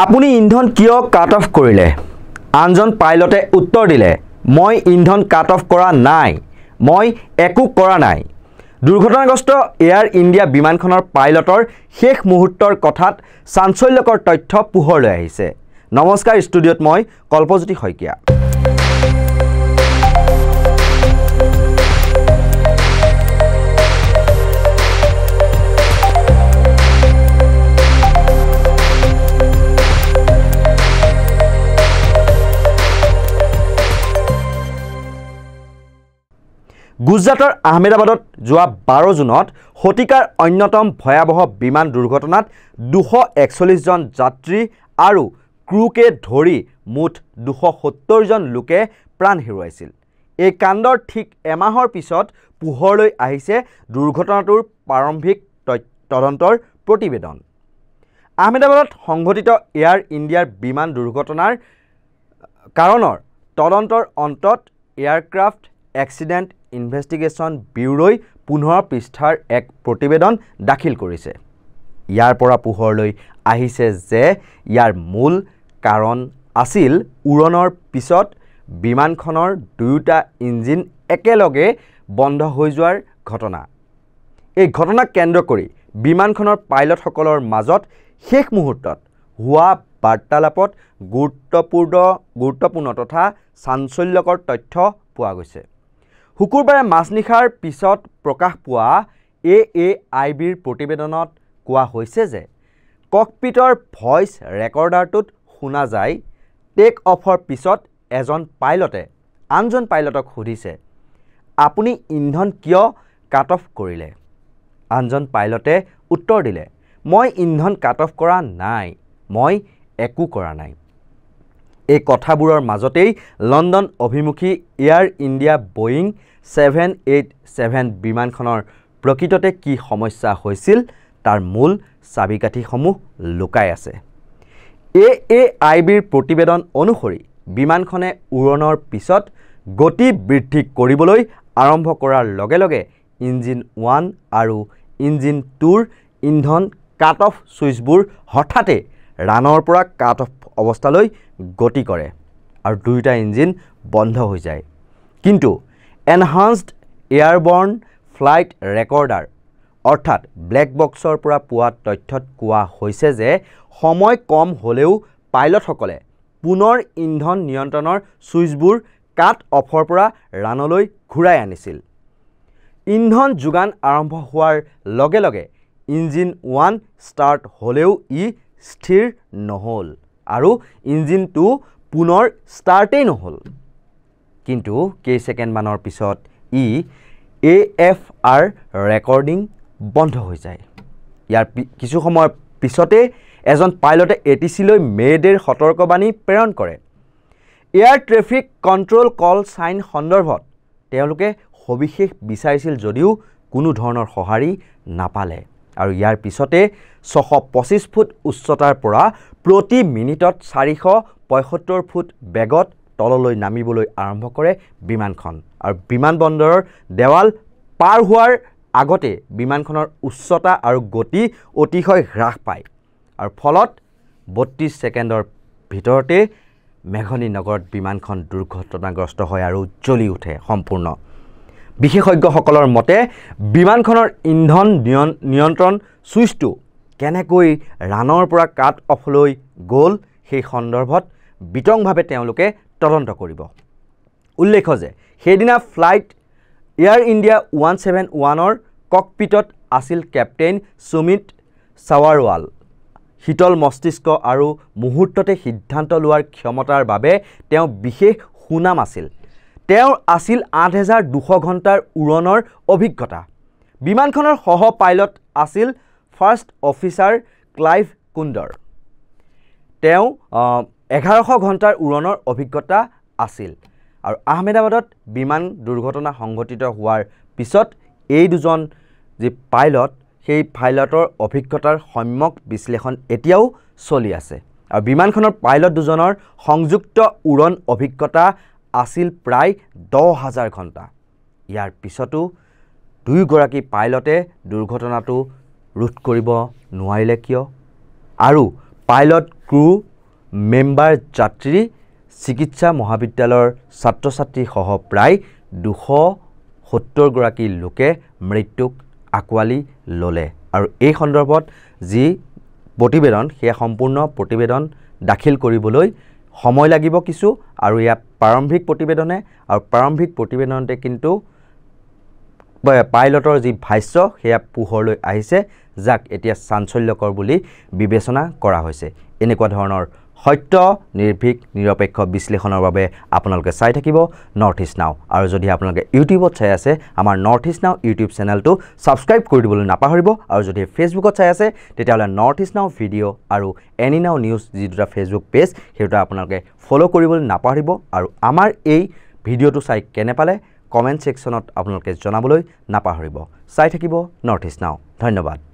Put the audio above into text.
আপুনি ইন্ধন কিয় কাট অফ কৰিলে? আনজন পাইলটে উত্তৰ দিলে, মই ইন্ধন কাট অফ কৰা নাই, মই একো কৰা নাই। দুৰ্ঘটনাগ্ৰস্ত এয়াৰ ইণ্ডিয়া বিমানখনৰ পাইলটৰ শেষ মুহূৰ্তৰ কথাত চাঞ্চল্যকৰ তথ্য পোহৰলৈ আহিছে। নমস্কাৰ, ষ্টুডিঅ'ত মই কল্পজ্যোতি শইকীয়া। গুজৰাটৰ আহমেদাবাদত যোৱা 12 জুনত শতিকাৰ অন্যতম ভয়াৱহ বিমান দুৰ্ঘটনাত 241 জন যাত্ৰী আৰু ক্ৰুকে ধৰি মুঠ 270 জন লোকে প্ৰাণ হেৰুৱাইছিল। এই কাণ্ডৰ ঠিক এমাহৰ পিছত পোহৰলৈ আহিছে দুৰ্ঘটনাটোৰ প্ৰাৰম্ভিক তদন্তৰ প্ৰতিবেদন। আহমেদাবাদত সংঘটিত এয়াৰ ইণ্ডিয়াৰ বিমান দুৰ্ঘটনাৰ কাৰণৰ তদন্তৰ অন্তত এয়াৰক্ৰাফ্ট এক্সিডেণ্ট ইনভেষ্টিগেশ্যন ব্যুৰোই 15 পৃষ্ঠাৰ এক প্ৰতিবেদন দাখিল কৰিছে। ইয়াৰ পৰা পোহৰলৈ আহিছে যে ইয়াৰ মূল কাৰণ আছিল উৰণৰ পিছত বিমানখনৰ দুয়োটা ইঞ্জিন একেলগে বন্ধ হৈ যোৱাৰ ঘটনা। এই ঘটনাক কেন্দ্ৰ কৰি বিমানখনৰ পাইলটসকলৰ মাজত শেষ মুহূৰ্তত হোৱা বাৰ্তালাপত গুৰুত্বপূৰ্ণ তথা চাঞ্চল্যকৰ তথ্য পোৱা গৈছে। শুকুৰবাৰে মাজনিশাৰ পিছত প্ৰকাশ পোৱা AAIBৰ প্ৰতিবেদনত কোৱা হৈছে যে ককপিটৰ ভইচ ৰেকৰ্ডাৰটোত শুনা যায়, টেক অফৰ পিছত এজন পাইলটে আনজন পাইলটক সুধিছে, আপুনি ইন্ধন কিয় কাট অফ কৰিলে? আনজন পাইলটে উত্তৰ দিলে, মই ইন্ধন কাট অফ কৰা নাই, মই একো কৰা নাই। এই কথাবোৰৰ মাজতেই লণ্ডন অভিমুখী এয়াৰ ইণ্ডিয়া বোয়িং 787 বিমানখনৰ প্ৰকৃততে কি সমস্যা হৈছিল তাৰ মূল চাবিকাঠিসমূহ লুকাই আছে। AAIBৰ প্ৰতিবেদন অনুসৰি বিমানখনে উৰণৰ পিছত গতি বৃদ্ধি কৰিবলৈ আৰম্ভ কৰাৰ লগে লগে ইঞ্জিন 1 আৰু ইঞ্জিন 2ৰ ইন্ধন কাট অফ ছুইচবোৰ হঠাতে ৰানৰ পৰা কাট অফ অৱস্থালৈ গতি কৰে আৰু দুয়োটা ইঞ্জিন বন্ধ হৈ যায়। কিন্তু এনহান্সড এয়াৰবৰ্ন ফ্লাইট ৰেকৰ্ডাৰ অৰ্থাৎ ব্লেক বক্সৰ পৰা পোৱা তথ্যত কোৱা হৈছে যে সময় কম হ'লেও পাইলটসকলে পুনৰ ইন্ধন নিয়ন্ত্ৰণৰ ছুইচবোৰ কাট অফৰ পৰা ৰানলৈ ঘূৰাই আনিছিল। ইন্ধন যোগান আৰম্ভ হোৱাৰ লগে লগে ইঞ্জিন 1 ষ্টাৰ্ট হ'লেও ই স্থিৰ নহ'ল আৰু ইঞ্জিন 2 পুনৰ ষ্টাৰ্টেই নহ'ল। কিন্তু কেইছেকেণ্ডমানৰ পিছত ই AFR ৰেকৰ্ডিং বন্ধ হৈ যায়। ইয়াৰ কিছু সময়ৰ পিছতে এজন পাইলটে ATCলৈ মেডেৰ সতৰ্কবাণী প্ৰেৰণ কৰে। এয়াৰ ট্ৰেফিক কণ্ট্ৰল কল চাইন সন্দৰ্ভত তেওঁলোকে সবিশেষ বিচাৰিছিল যদিও কোনো ধৰণৰ সঁহাৰি নাপালে আৰু ইয়াৰ পিছতে 625 ফুট উচ্চতাৰ পৰা প্ৰতি মিনিটত 475 ফুট বেগত তললৈ নামিবলৈ আৰম্ভ কৰে বিমানখন আৰু বিমানবন্দৰৰ দেৱাল পাৰ হোৱাৰ আগতে বিমানখনৰ উচ্চতা আৰু গতি অতিশয় হ্ৰাস পায় আৰু ফলত 32 ছেকেণ্ডৰ ভিতৰতে মেঘনী নগৰত বিমানখন দুৰ্ঘটনাগ্ৰস্ত হয় আৰু জ্বলি উঠে সম্পূৰ্ণ। বিশেষজ্ঞসকলৰ মতে বিমানখনৰ ইন্ধন নিয়ন্ত্ৰণ ছুইচটো কেনেকৈ ৰানৰ পৰা কাট অফলৈ গ'ল সেই সন্দৰ্ভত বিতংভাৱে তেওঁলোকে তদন্ত কৰিব। উল্লেখ্য যে সেইদিনা ফ্লাইট এয়াৰ ইণ্ডিয়া 171ৰ ককপিটত আছিল কেপ্টেইন সুমিত চাৱাৰৱাল। শীতল মস্তিষ্ক আৰু মুহূৰ্ততে সিদ্ধান্ত লোৱাৰ ক্ষমতাৰ বাবে তেওঁ বিশেষ সুনাম আছিল। তেওঁৰ আছিল 8200 ঘণ্টাৰ উৰণৰ অভিজ্ঞতা। বিমানখনৰ সহ পাইলট আছিল ফাৰ্ষ্ট অফিচাৰ ক্লাইভ কুণ্ডৰ। তেওঁ 1100 ঘণ্টাৰ উৰণৰ অভিজ্ঞতা আছিল আৰু আহমেদাবাদত বিমান দুৰ্ঘটনা সংঘটিত হোৱাৰ পিছত এই দুজন যি পাইলট সেই পাইলটৰ অভিজ্ঞতাৰ সম্যক বিশ্লেষণ এতিয়াও চলি আছে আৰু বিমানখনৰ পাইলট দুজনৰ সংযুক্ত উৰণ অভিজ্ঞতা আছিল প্ৰায় 10,000 ঘণ্টা। ইয়াৰ পিছতো দুয়োগৰাকী পাইলটে দুৰ্ঘটনাটো ৰোধ কৰিব নোৱাৰিলে কিয়? আৰু পাইলট ক্ৰু মেম্বাৰ যাত্ৰী চিকিৎসা মহাবিদ্যালয়ৰ ছাত্ৰ ছাত্ৰীসহ প্ৰায় 270 গৰাকী লোকে মৃত্যুক আঁকোৱালি ল'লে আৰু এই সন্দৰ্ভত যি প্ৰতিবেদন সেয়া সম্পূৰ্ণ প্ৰতিবেদন দাখিল কৰিবলৈ সময় লাগিব কিছু আৰু ইয়া প্ৰাৰম্ভিক প্ৰতিবেদনে আৰু প্ৰাৰম্ভিক প্ৰতিবেদনতে কিন্তু পাইলটৰ যি ভাষ্য সেয়া পোহৰলৈ আহিছে যাক এতিয়া চাঞ্চল্যকৰ বুলি বিবেচনা কৰা হৈছে এনেকুৱা ধৰণৰ সত্য নিৰ্ভীক নিৰপেক্ষ বিশ্লেষণৰ বাবে আপোনালোকে চাই থাকিব নৰ্থ ইষ্ট নাও আৰু যদি আপোনালোকে ইউটিউবত চাই আছে আমাৰ নৰ্থ ইষ্ট নাও ইউটিউব চেনেলটো ছাবস্ক্ৰাইব কৰি দিবলৈ নাপাহৰিব আৰু যদি ফেচবুকত চাই আছে তেতিয়াহ'লে নৰ্থ ইষ্ট নাও ভিডিঅ' আৰু এনি নাও নিউজ যি দুটা ফেচবুক পেজ সেই দুটা আপোনালোকে ফ'ল' কৰিবলৈ নাপাহৰিব আৰু আমাৰ এই ভিডিঅ'টো চাই কেনে পালে কমেণ্ট ছেকশ্যনত আপোনালোকে জনাবলৈ নাপাহৰিব চাই থাকিব নৰ্থ ইষ্ট নাও ধন্যবাদ